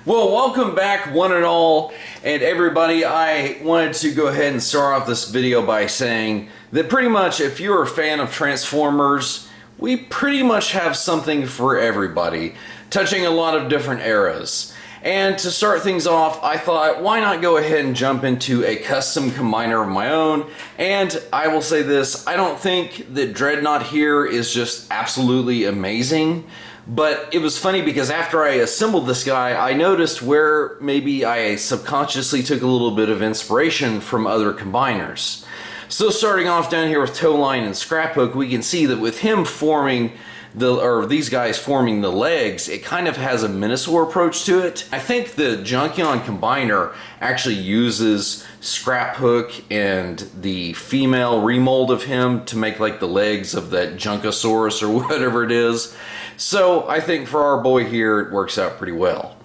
Well, welcome back one and all, and everybody. I wanted to go ahead and start off this video by saying that pretty much if you're a fan of Transformers, we pretty much have something for everybody, touching a lot of different eras. And to start things off, I thought, why not go ahead and jump into a custom combiner of my own? And I will say this, I don't think that DREADNAUGHT here is just absolutely amazing. But it was funny because after I assembled this guy, I noticed where maybe I subconsciously took a little bit of inspiration from other combiners. So starting off down here with Towline and Scraphook, we can see that with him forming these guys forming the legs, it kind of has a Minosaur approach to it. I think the Junkion combiner actually uses Scraphook and the female remold of him to make like the legs of that Junkosaurus or whatever it is. So I think for our boy here, it works out pretty well.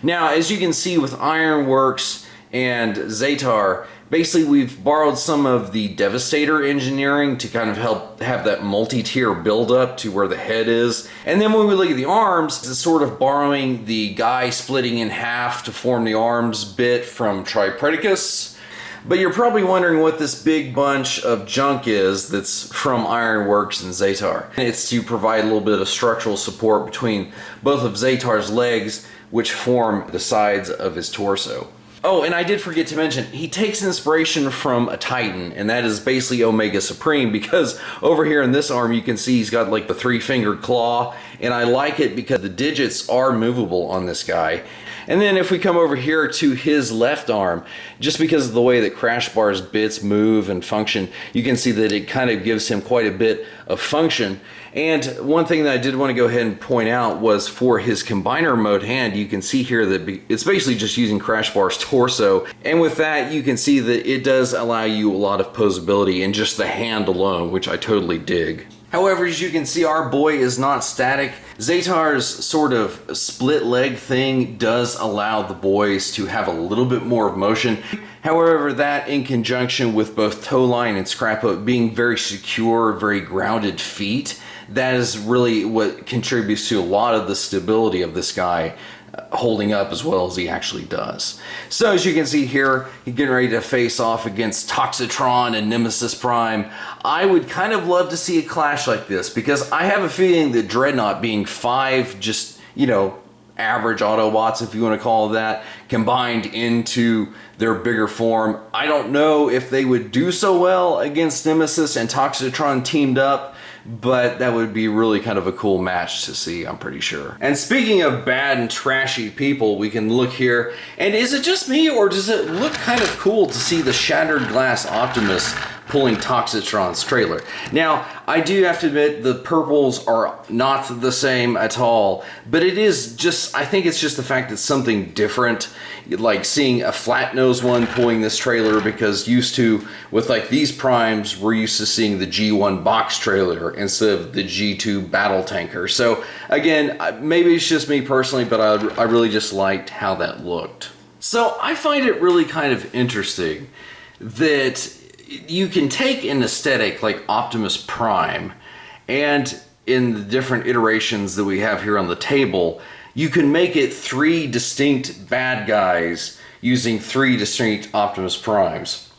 Now, as you can see with Ironworks and Zetar, basically we've borrowed some of the Devastator engineering to kind of help have that multi-tier build-up to where the head is. And then when we look at the arms, it's sort of borrowing the guy splitting in half to form the arms bit from Tricranius. But you're probably wondering what this big bunch of junk is that's from Ironworks and Zetar. It's to provide a little bit of structural support between both of Zetar's legs, which form the sides of his torso. Oh, and I did forget to mention, he takes inspiration from a Titan, and that is basically Omega Supreme, because over here in this arm you can see he's got like the three-fingered claw, and I like it because the digits are movable on this guy. And then if we come over here to his left arm, just because of the way that Crashbar's bits move and function, you can see that it kind of gives him quite a bit of function. And one thing that I did want to go ahead and point out was for his combiner mode hand, you can see here that it's basically just using Crashbar's torso. And with that, you can see that it does allow you a lot of posability in just the hand alone, which I totally dig. However, as you can see, our boy is not static. Zetar's sort of split leg thing does allow the boys to have a little bit more motion. However, that in conjunction with both Towline and Scraphook being very secure, very grounded feet, that is really what contributes to a lot of the stability of this guy holding up as well as he actually does. So as you can see here, he's getting ready to face off against Toxitron and Nemesis Prime. I would kind of love to see a clash like this because I have a feeling that DREADNAUGHT being 5 just, average Autobots, if you want to call it that, combined into their bigger form, I don't know if they would do so well against Nemesis and Toxitron teamed up, but that would be really kind of a cool match to see, I'm pretty sure. And speaking of bad and trashy people, we can look here, and is it just me, or does it look kind of cool to see the Shattered Glass Optimus pulling Toxitron's trailer? Now, I do have to admit the purples are not the same at all, but it is just, I think it's just the fact that something different, like seeing a flat nose one pulling this trailer, because used to, with like these primes, we're used to seeing the G1 box trailer instead of the G2 battle tanker. So again, maybe it's just me personally, but I really just liked how that looked. So I find it really kind of interesting that you can take an aesthetic like Optimus Prime, and in the different iterations that we have here on the table, you can make it 3 distinct bad guys using 3 distinct Optimus Primes.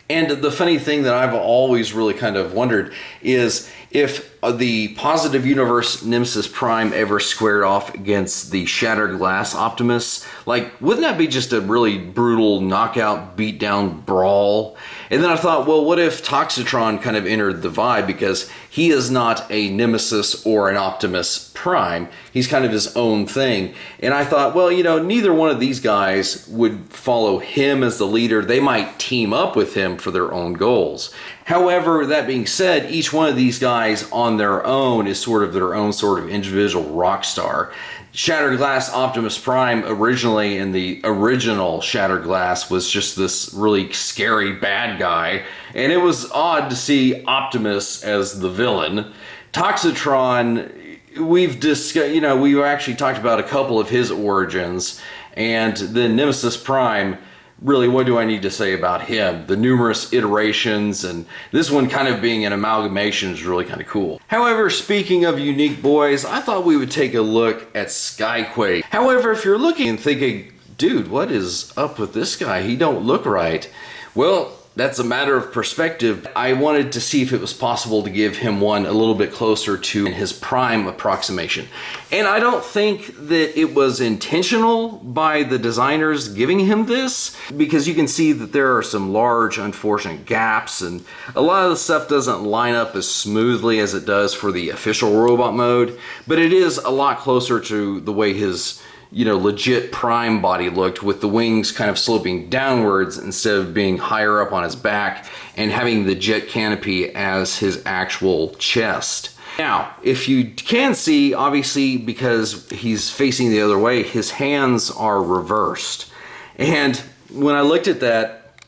And the funny thing that I've always really kind of wondered is if the positive universe Nemesis Prime ever squared off against the Shattered Glass Optimus, like, wouldn't that be just a really brutal knockout, beatdown brawl? And then I thought, well, what if Toxitron kind of entered the vibe, because he is not a Nemesis or an Optimus Prime. He's kind of his own thing. And I thought, well, neither one of these guys would follow him as the leader. They might team up with him for their own goals. However, that being said, each one of these guys on their own is sort of their own sort of individual rock star. Shattered Glass Optimus Prime originally in the original Shattered Glass was just this really scary bad guy, and it was odd to see Optimus as the villain. Toxitron, we've discussed, we've actually talked about a couple of his origins, and then Nemesis Prime, really, what do I need to say about him? The numerous iterations, and this one kind of being an amalgamation is really kind of cool. However, speaking of unique boys, I thought we would take a look at SKYQUAKE. However, if you're looking and thinking, dude, what is up with this guy? He don't look right. Well, that's a matter of perspective. I wanted to see if it was possible to give him one a little bit closer to his prime approximation. And I don't think that it was intentional by the designers giving him this, because you can see that there are some large unfortunate gaps, and a lot of the stuff doesn't line up as smoothly as it does for the official robot mode, but it is a lot closer to the way his legit prime body looked, with the wings kind of sloping downwards instead of being higher up on his back and having the jet canopy as his actual chest. Now, if you can see, obviously, because he's facing the other way, his hands are reversed. And when I looked at that,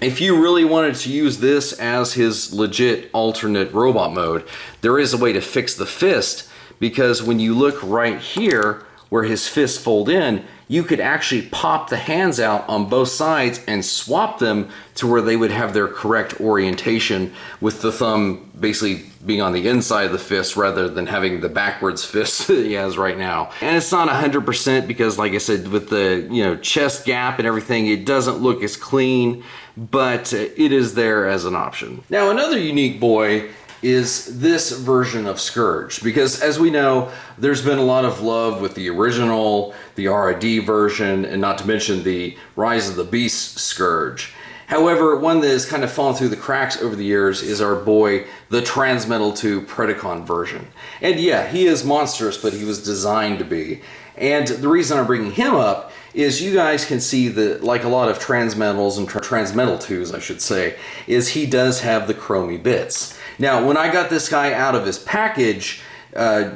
if you really wanted to use this as his legit alternate robot mode, there is a way to fix the fist, because when you look right here, where his fists fold in, you could actually pop the hands out on both sides and swap them to where they would have their correct orientation, with the thumb basically being on the inside of the fist rather than having the backwards fist that he has right now. And it's not 100% because, like I said, with the chest gap and everything, it doesn't look as clean, but it is there as an option. Now, another unique boy is this version of Scourge, because as we know, there's been a lot of love with the original, the R.I.D. version, and not to mention the Rise of the Beast Scourge. However, one that has kind of fallen through the cracks over the years is our boy, the Transmetal 2 Predacon version. And yeah, he is monstrous, but he was designed to be. And the reason I'm bringing him up is you guys can see that, like a lot of Transmetals and Transmetal 2s, I should say, is he does have the chromy bits. Now, when I got this guy out of his package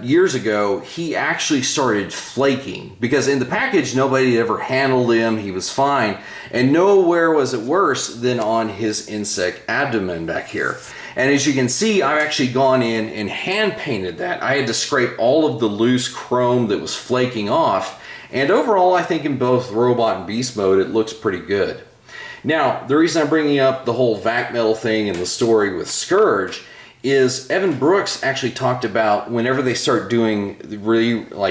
years ago, he actually started flaking, because in the package, nobody ever handled him. He was fine. And nowhere was it worse than on his insect abdomen back here. And as you can see, I've actually gone in and hand painted that. I had to scrape all of the loose chrome that was flaking off. And overall, I think in both robot and beast mode, it looks pretty good. Now, the reason I'm bringing up the whole vac metal thing and the story with Scourge is Evan Brooks actually talked about whenever they start doing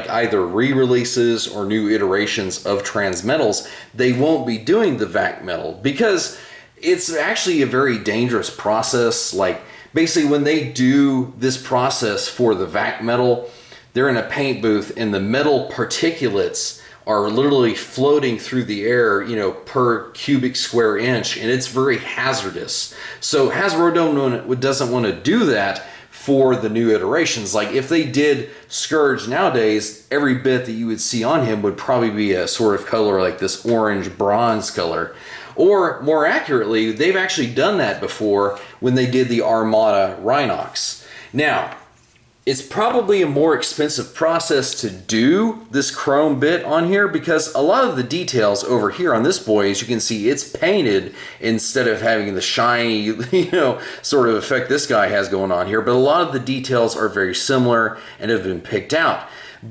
either re-releases or new iterations of Transmetals, they won't be doing the vac metal, because it's actually a very dangerous process. Like, basically when they do this process for the vac metal, they're in a paint booth and the metal particulates are literally floating through the air, per cubic square inch, and it's very hazardous. So Hasbro doesn't want to do that for the new iterations. Like, if they did Scourge nowadays, every bit that you would see on him would probably be a sort of color like this orange bronze color. Or more accurately, they've actually done that before when they did the Armada Rhinox. Now, it's probably a more expensive process to do this chrome bit on here, because a lot of the details over here on this boy, as you can see, it's painted instead of having the shiny, sort of effect this guy has going on here. But a lot of the details are very similar and have been picked out.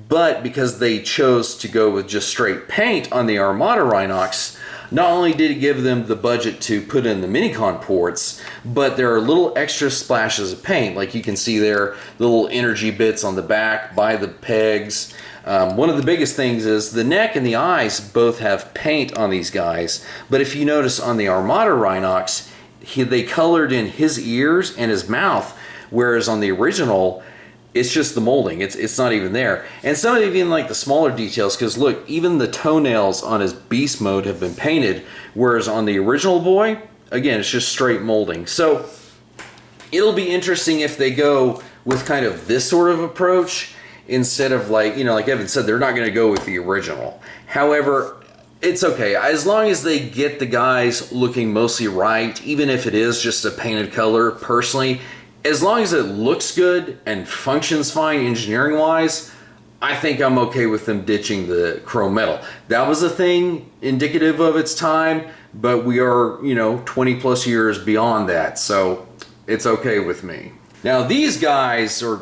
But because they chose to go with just straight paint on the Armada Rhinox, not only did it give them the budget to put in the Minicon ports, but there are little extra splashes of paint. Like you can see there, the little energy bits on the back by the pegs. One of the biggest things is the neck and the eyes both have paint on these guys. But if you notice on the Armada Rhinox, they colored in his ears and his mouth, whereas on the original, it's just the molding. It's not even there. And some of even like the smaller details, because look, even the toenails on his beast mode have been painted, whereas on the original boy, again, it's just straight molding. So it'll be interesting if they go with kind of this sort of approach instead of like Evan said, they're not going to go with the original. However, it's okay. As long as they get the guys looking mostly right, even if it is just a painted color, personally, as long as it looks good and functions fine engineering wise, I think I'm okay with them ditching the chrome metal. That was a thing indicative of its time, but we are, 20 plus years beyond that, so it's okay with me. Now these guys are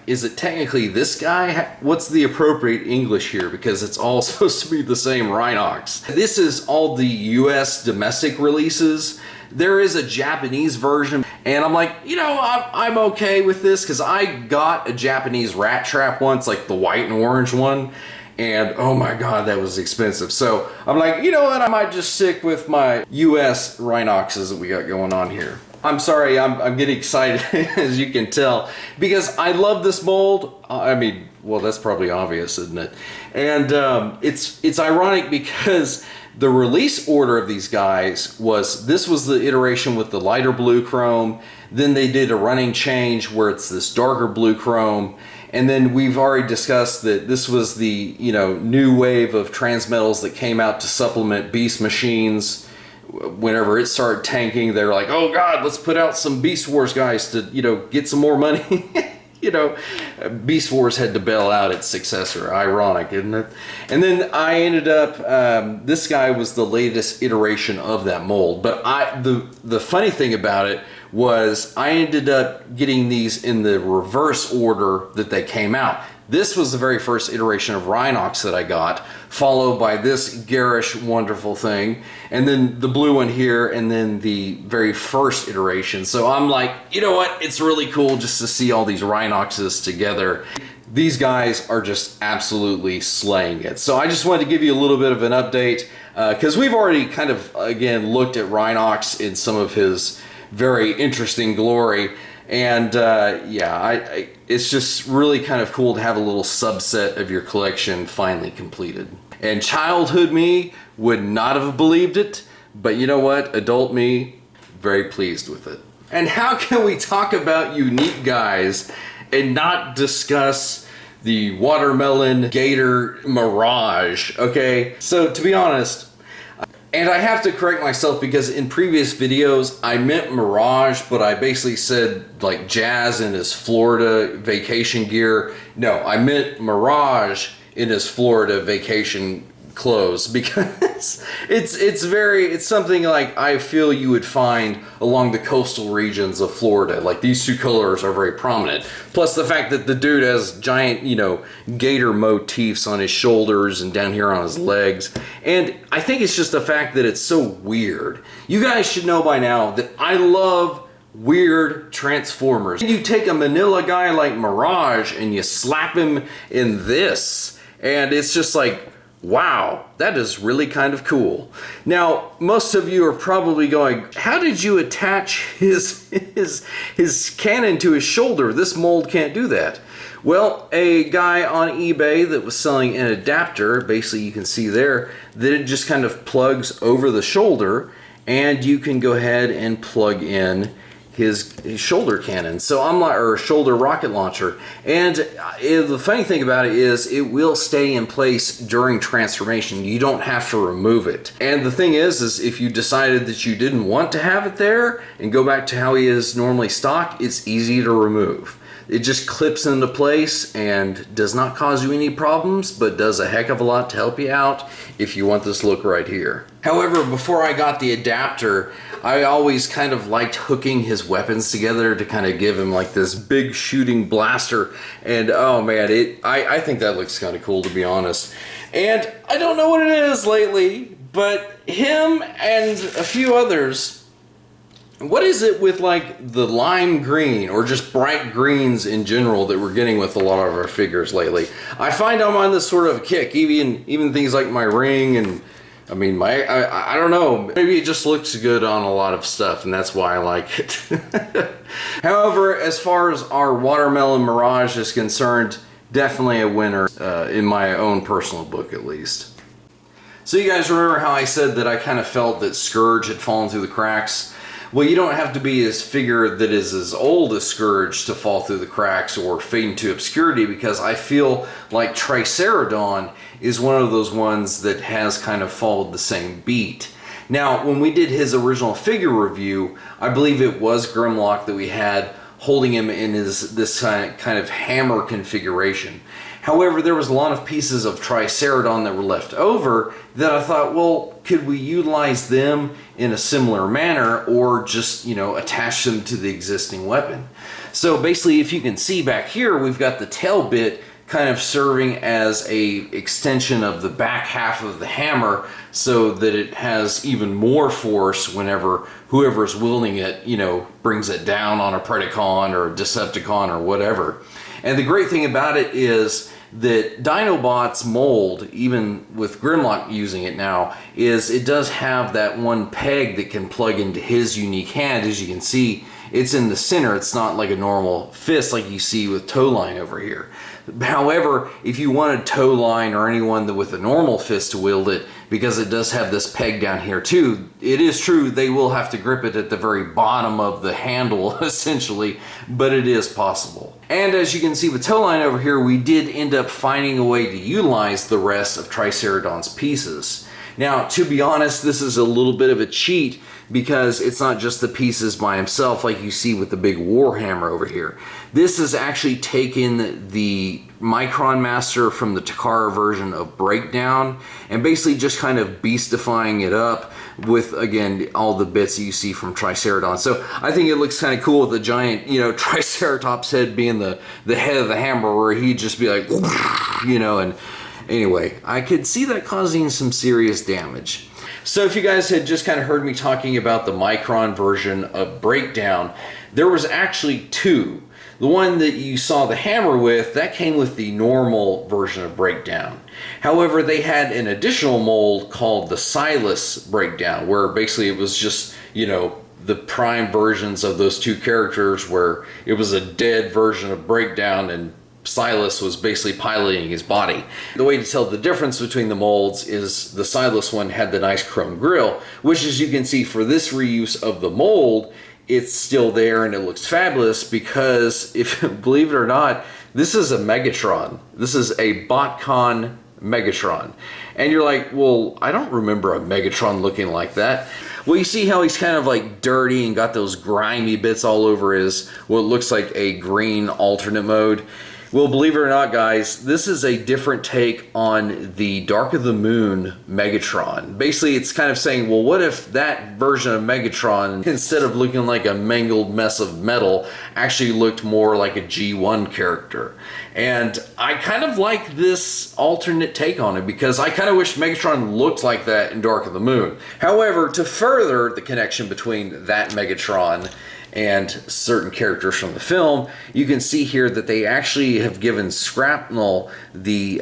is it technically this guy? What's the appropriate English here? Because it's all supposed to be the same Rhinox. This is all the US domestic releases. There is a Japanese version, and I'm like, you know, I'm okay with this, because I got a Japanese rat trap once, like the white and orange one, and oh my god, that was expensive. So I'm like, you know what, I might just stick with my US Rhinoxes that we got going on here. I'm sorry, I'm getting excited, as you can tell, because I love this mold. I mean, well, that's probably obvious, isn't it? And it's ironic because the release order of these guys this was the iteration with the lighter blue chrome, then they did a running change where it's this darker blue chrome, and then we've already discussed that this was the, you know, new wave of transmetals that came out to supplement Beast Machines. Whenever it started tanking, they're like, oh god, let's put out some Beast Wars guys to, you know, get some more money. You know, Beast Wars had to bail out its successor. Ironic, isn't it? And then I ended up, this guy was the latest iteration of that mold. But the funny thing about it was I ended up getting these in the reverse order that they came out. This was the very first iteration of Rhinox that I got, followed by this garish, wonderful thing, and then the blue one here, and then the very first iteration. So I'm like, you know what? It's really cool just to see all these Rhinoxes together. These guys are just absolutely slaying it. So I just wanted to give you a little bit of an update, because we've already kind of, again, looked at Rhinox in some of his very interesting glory. And yeah, it's just really kind of cool to have a little subset of your collection finally completed. And childhood me would not have believed it, but you know what? Adult me, very pleased with it. And how can we talk about unique guys and not discuss the Watermelon Gator Mirage, okay? So to be honest, and I have to correct myself because in previous videos I meant Mirage, but I basically said like Jazz in his Florida vacation gear. No, I meant Mirage in his Florida vacation clothes, because it's something like I feel you would find along the coastal regions of Florida. Like, these two colors are very prominent. Plus the fact that the dude has giant, you know, gator motifs on his shoulders and down here on his legs. And I think it's just the fact that it's so weird. You guys should know by now that I love weird Transformers. You take a Manila guy like Mirage and you slap him in this, and it's just like, wow, that is really kind of cool. Now, most of you are probably going, how did you attach his cannon to his shoulder? This mold can't do that. Well, a guy on eBay that was selling an adapter, basically you can see there, that it just kind of plugs over the shoulder, and you can go ahead and plug in his shoulder cannon. So I'm like, or shoulder rocket launcher. And the funny thing about it is it will stay in place during transformation. You don't have to remove it. And the thing is if you decided that you didn't want to have it there and go back to how he is normally stocked, it's easy to remove. It just clips into place and does not cause you any problems, but does a heck of a lot to help you out if you want this look right here. However, before I got the adapter, I always kind of liked hooking his weapons together to kind of give him like this big shooting blaster. And oh man, I think that looks kind of cool, to be honest. And I don't know what it is lately, but him and a few others, what is it with like the lime green or just bright greens in general that we're getting with a lot of our figures lately? I find I'm on this sort of kick, even things like my ring, and I mean, I don't know, maybe it just looks good on a lot of stuff, and that's why I like it. However, as far as our Watermelon Mirage is concerned, definitely a winner in my own personal book, at least. So you guys remember how I said that I kind of felt that Scourge had fallen through the cracks? Well, you don't have to be his figure that is as old as Scourge to fall through the cracks or fade into obscurity, because I feel like Triceraton is one of those ones that has kind of followed the same beat. Now, when we did his original figure review, I believe it was Grimlock that we had holding him in this kind of hammer configuration. However, there was a lot of pieces of Triceraton that were left over that I thought, well, could we utilize them in a similar manner, or just, you know, attach them to the existing weapon? So basically, if you can see back here, we've got the tail bit kind of serving as a extension of the back half of the hammer so that it has even more force whenever whoever is wielding it, you know, brings it down on a Predacon or a Decepticon or whatever. And the great thing about it is that Dinobot's mold, even with Grimlock using it now, is it does have that one peg that can plug into his unique hand. As you can see, it's in the center. It's not like a normal fist like you see with Toeline over here. However, if you wanted Toeline or anyone with a normal fist to wield it, because it does have this peg down here too, it is true they will have to grip it at the very bottom of the handle essentially, but it is possible. And as you can see with Toeline over here, we did end up finding a way to utilize the rest of Triceraton's pieces. Now, to be honest, this is a little bit of a cheat because it's not just the pieces by himself like you see with the big Warhammer over here. This is actually taken the Micron Master from the Takara version of Breakdown and basically just kind of beastifying it up with, again, all the bits that you see from Triceraton. So I think it looks kind of cool with the giant, you know, Triceratops head being the head of the hammer, where he'd just be like, you know, and anyway, I could see that causing some serious damage. So if you guys had just kind of heard me talking about the Micron version of Breakdown, there was actually two. The one that you saw the hammer with, that came with the normal version of Breakdown. However, they had an additional mold called the Silas Breakdown, where basically it was just, you know, the prime versions of those two characters, where it was a dead version of Breakdown and Silas was basically piloting his body. The way to tell the difference between the molds is the Silas one had the nice chrome grille, which, as you can see, for this reuse of the mold, it's still there and it looks fabulous because, if believe it or not, this is a Megatron. This is a Botcon Megatron. And you're like, well, I don't remember a Megatron looking like that. Well, you see how he's kind of like dirty and got those grimy bits all over his, what looks like a green alternate mode. Well, believe it or not, guys, this is a different take on the Dark of the Moon Megatron. Basically, it's kind of saying, well, what if that version of Megatron, instead of looking like a mangled mess of metal, actually looked more like a G1 character? And I kind of like this alternate take on it because I kind of wish Megatron looked like that in Dark of the Moon. However, to further the connection between that Megatron and certain characters from the film, you can see here that they actually have given Shrapnel the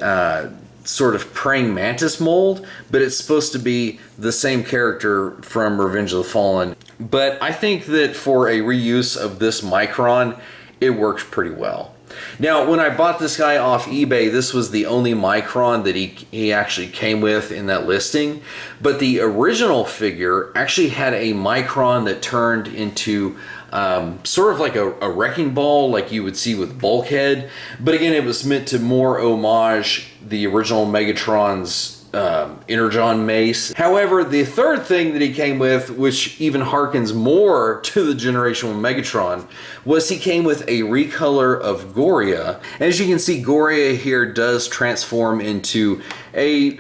sort of praying mantis mold, but it's supposed to be the same character from Revenge of the Fallen. But I think that for a reuse of this Micron, it works pretty well. Now, when I bought this guy off eBay, this was the only Micron that he actually came with in that listing. But the original figure actually had a Micron that turned into sort of like a wrecking ball like you would see with Bulkhead. But again, it was meant to more homage the original Megatron's Energon mace. However, the third thing that he came with, which even harkens more to the Generation 1 Megatron, was he came with a recolor of Goria. As you can see, Goria here does transform into a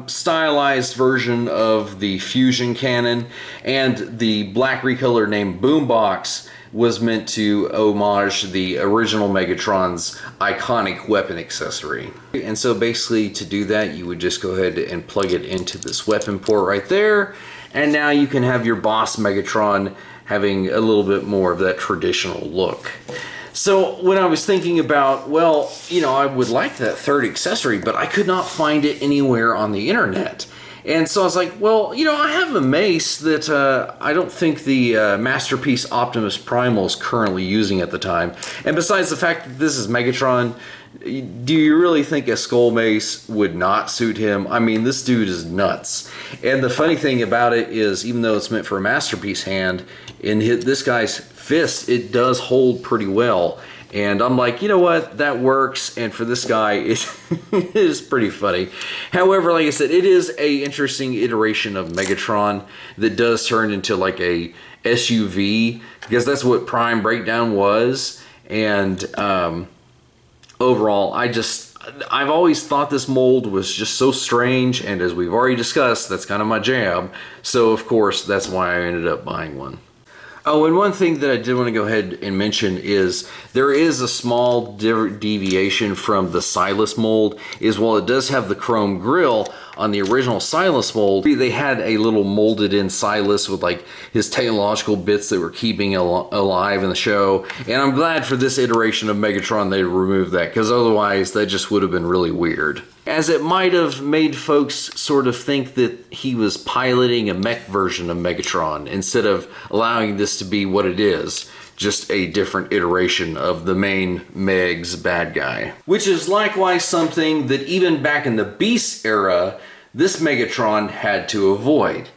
stylized version of the fusion cannon, and the black recolor named Boombox was meant to homage the original Megatron's iconic weapon accessory. And so basically, to do that, you would just go ahead and plug it into this weapon port right there, and now you can have your boss Megatron having a little bit more of that traditional look. So when I was thinking about, well, you know, I would like that third accessory, but I could not find it anywhere on the internet. And so I was like, well, you know, I have a mace that I don't think the Masterpiece Optimus Prime is currently using at the time. And besides the fact that this is Megatron, do you really think a skull mace would not suit him? I mean, this dude is nuts. And the funny thing about it is, even though it's meant for a Masterpiece hand, in this guy's fist, it does hold pretty well. And I'm like, you know what, that works, and for this guy, it is pretty funny. However, like I said, it is a interesting iteration of Megatron that does turn into like a SUV, because that's what Prime Breakdown was. And overall, I've always thought this mold was just so strange, and as we've already discussed, that's kind of my jam. So of course, that's why I ended up buying one. Oh, and one thing that I did want to go ahead and mention is there is a small deviation from the Silas mold, is while it does have the chrome grille, on the original Silas mold, they had a little molded in Silas with like his technological bits that were keeping alive in the show. And I'm glad for this iteration of Megatron they removed that, because otherwise that just would have been really weird. As it might have made folks sort of think that he was piloting a mech version of Megatron instead of allowing this to be what it is, just a different iteration of the main Meg's bad guy. Which is likewise something that even back in the Beast era, this Megatron had to avoid.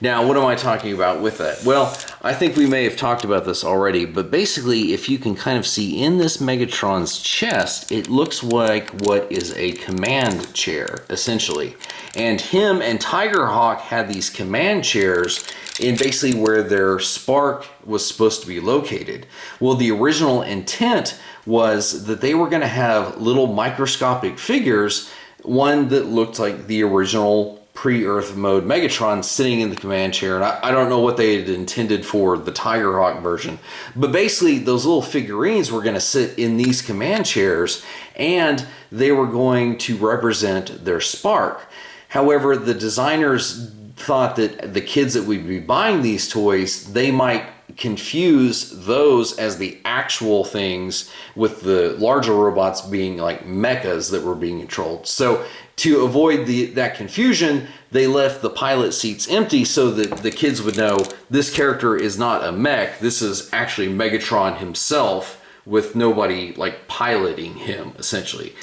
Now, what am I talking about with that? Well, I think we may have talked about this already, but basically, if you can kind of see in this Megatron's chest, it looks like what is a command chair, essentially. And him and Tigerhawk had these command chairs in basically where their spark was supposed to be located. Well, the original intent was that they were going to have little microscopic figures, one that looked like the original pre-Earth mode Megatron sitting in the command chair, and I don't know what they had intended for the Tigerhawk version, but basically those little figurines were going to sit in these command chairs and they were going to represent their spark. However, the designers thought that the kids that would be buying these toys, they might confuse those as the actual things with the larger robots being like mechas that were being controlled. So to avoid that confusion, they left the pilot seats empty so that the kids would know this character is not a mech, this is actually Megatron himself with nobody like piloting him, essentially.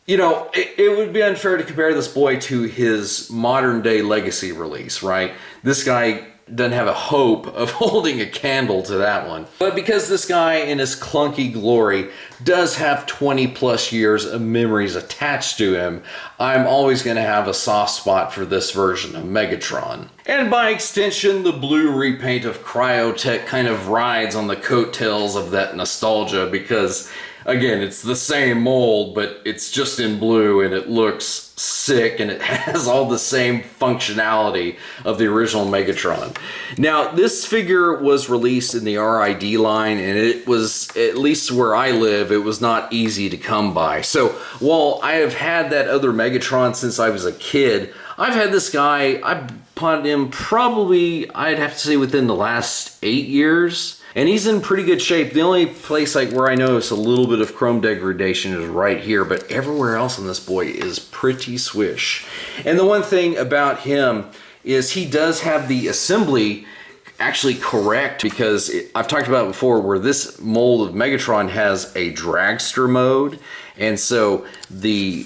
You know, it would be unfair to compare this boy to his modern day legacy release, right? This guy doesn't have a hope of holding a candle to that one. But because this guy in his clunky glory does have 20 plus years of memories attached to him, I'm always going to have a soft spot for this version of Megatron. And by extension, the blue repaint of Cryotech kind of rides on the coattails of that nostalgia because, again, it's the same mold, but it's just in blue and it looks sick and it has all the same functionality of the original Megatron. Now, this figure was released in the R.I.D. line, and it was, at least where I live, it was not easy to come by. So while I have had that other Megatron since I was a kid, I've had this guy, I bought him probably, I'd have to say within the last 8 years. And he's in pretty good shape. The only place like where I notice a little bit of chrome degradation is right here, but everywhere else on this boy is pretty swish. And the one thing about him is he does have the assembly actually correct, because I've talked about it before where this mold of Megatron has a dragster mode. And so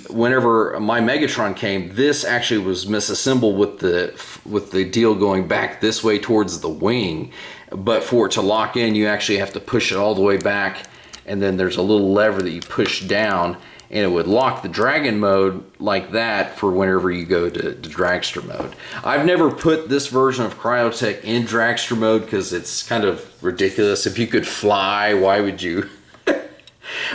whenever my Megatron came, this actually was misassembled with the deal going back this way towards the wing. But for it to lock in, you actually have to push it all the way back, and then there's a little lever that you push down, and it would lock the dragon mode like that for whenever you go to dragster mode. I've never put this version of Cryotech in dragster mode because it's kind of ridiculous. If you could fly, why would you?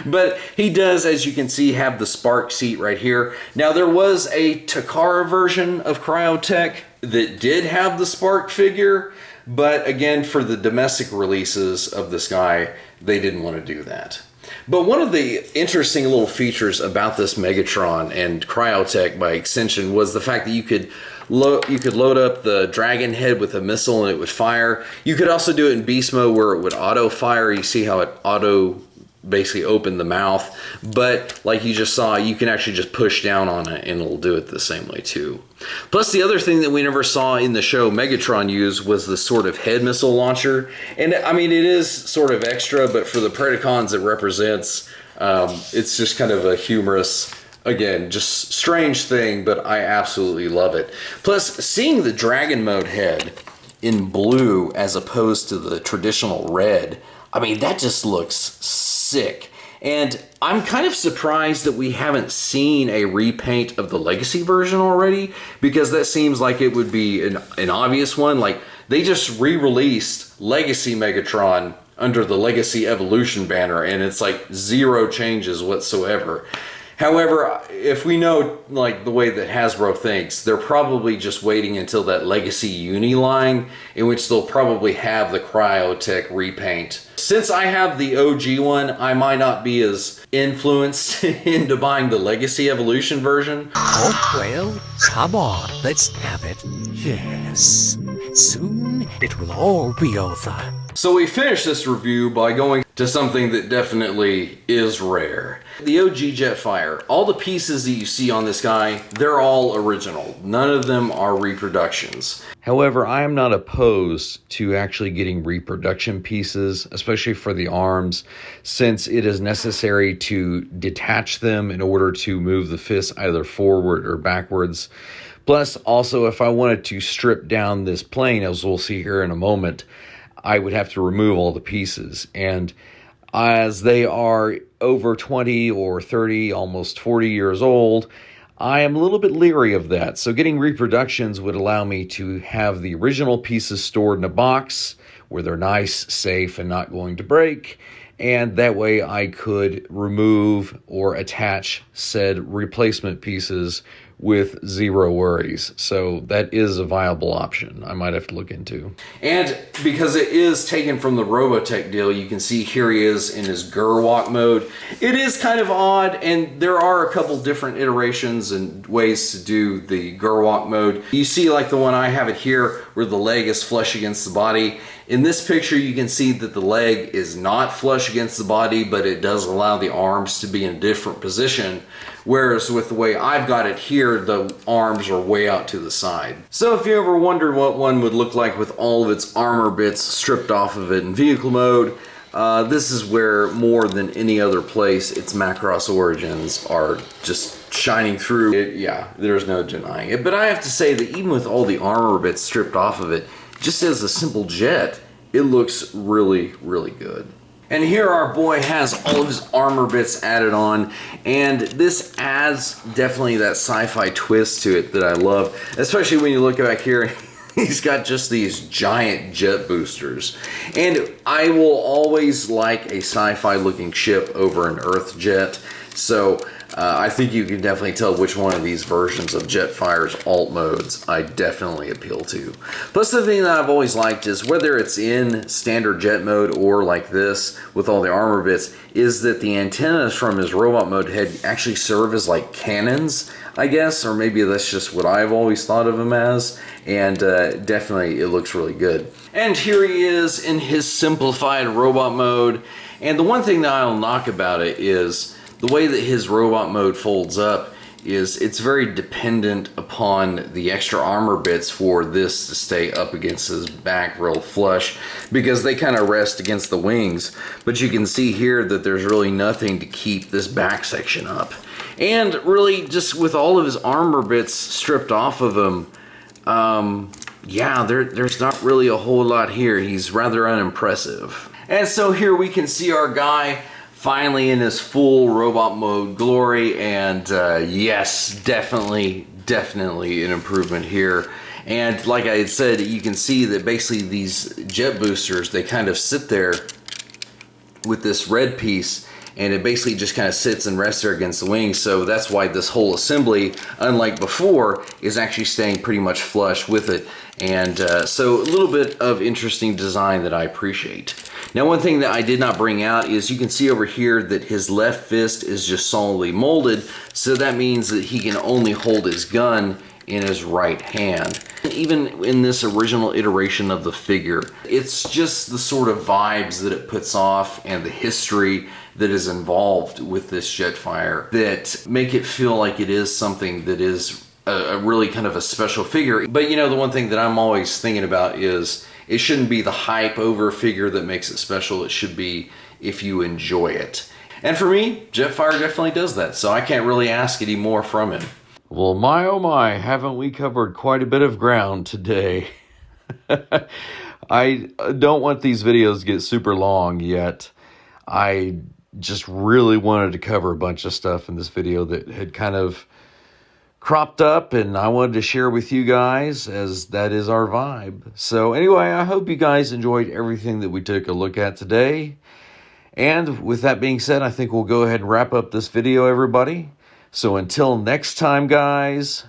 But he does, as you can see, have the spark seat right here. Now, there was a Takara version of Cryotech that did have the spark figure, but again, for the domestic releases of this guy, they didn't want to do that. But one of the interesting little features about this Megatron and Cryotech by extension was the fact that you could load up the dragon head with a missile and it would fire. You could also do it in beast mode where it would auto fire. You see how it auto basically open the mouth, but like you just saw, you can actually just push down on it and it'll do it the same way too. Plus, the other thing that we never saw in the show Megatron use was the sort of head missile launcher. And I mean, it is sort of extra, but for the Predacons it represents, it's just kind of a humorous, again, just strange thing, but I absolutely love it. Plus, seeing the dragon mode head in blue as opposed to the traditional red, I mean, that just looks sick. And I'm kind of surprised that we haven't seen a repaint of the Legacy version already, because that seems like it would be an obvious one. Like, they just re-released Legacy Megatron under the Legacy Evolution banner, and it's like 0 changes whatsoever. However, if we know like the way that Hasbro thinks, they're probably just waiting until that Legacy Uni line, in which they'll probably have the Cryotech repaint. Since I have the OG one, I might not be as influenced into buying the Legacy Evolution version. Oh, well, come on, let's have it. Yes, soon it will all be over. So we finished this review by going to something that definitely is rare. The OG Jetfire. All the pieces that you see on this guy, they're all original. None of them are reproductions. However, I am not opposed to actually getting reproduction pieces, especially for the arms, since it is necessary to detach them in order to move the fist either forward or backwards. Plus, also, if I wanted to strip down this plane, as we'll see here in a moment, I would have to remove all the pieces. And as they are over 20 or 30, almost 40 years old, I am a little bit leery of that. So getting reproductions would allow me to have the original pieces stored in a box where they're nice, safe, and not going to break. And that way I could remove or attach said replacement pieces with zero worries. So that is a viable option I might have to look into. And because it is taken from the Robotech deal, you can see here he is in his Gerwalk mode. It is kind of odd, and there are a couple different iterations and ways to do the Gerwalk mode. You see like the one I have it here where the leg is flush against the body. In this picture, you can see that the leg is not flush against the body, but it does allow the arms to be in a different position. Whereas with the way I've got it here, the arms are way out to the side. So if you ever wondered what one would look like with all of its armor bits stripped off of it in vehicle mode, this is where more than any other place, its Macross origins are just shining through. Yeah, there's no denying it. But I have to say that even with all the armor bits stripped off of it, just as a simple jet, it looks really, really good. And here our boy has all of his armor bits added on, and this adds definitely that sci-fi twist to it that I love, especially when you look back here. He's got just these giant jet boosters. And I will always like a sci-fi looking ship over an Earth jet, so I think you can definitely tell which one of these versions of Jetfire's alt modes I definitely appeal to. Plus, the thing that I've always liked is whether it's in standard jet mode or like this with all the armor bits, is that the antennas from his robot mode head actually serve as like cannons, I guess, or maybe that's just what I've always thought of him as, and definitely it looks really good. And here he is in his simplified robot mode, and the one thing that I'll knock about it is the way that his robot mode folds up is it's very dependent upon the extra armor bits for this to stay up against his back real flush, because they kind of rest against the wings. But you can see here that there's really nothing to keep this back section up. And really just with all of his armor bits stripped off of him, yeah, there's not really a whole lot here. He's rather unimpressive. And so here we can see our guy finally in his full robot mode glory, and yes, definitely an improvement here. And like I had said, you can see that basically these jet boosters, they kind of sit there with this red piece, and it basically just kind of sits and rests there against the wings. So that's why this whole assembly, unlike before, is actually staying pretty much flush with it. And so a little bit of interesting design that I appreciate. Now, one thing that I did not bring out is you can see over here that his left fist is just solidly molded, so that means that he can only hold his gun in his right hand. Even in this original iteration of the figure, it's just the sort of vibes that it puts off and the history that is involved with this Jetfire that make it feel like it is something that is a really kind of a special figure. But you know, the one thing that I'm always thinking about is it shouldn't be the hype over figure that makes it special. It should be if you enjoy it. And for me, Jetfire definitely does that, so I can't really ask any more from him. Well, my oh my, haven't we covered quite a bit of ground today. I don't want these videos to get super long yet. I just really wanted to cover a bunch of stuff in this video that had kind of cropped up, and I wanted to share with you guys, as that is our vibe. So anyway, I hope you guys enjoyed everything that we took a look at today. And with that being said, I think we'll go ahead and wrap up this video, everybody. So until next time, guys.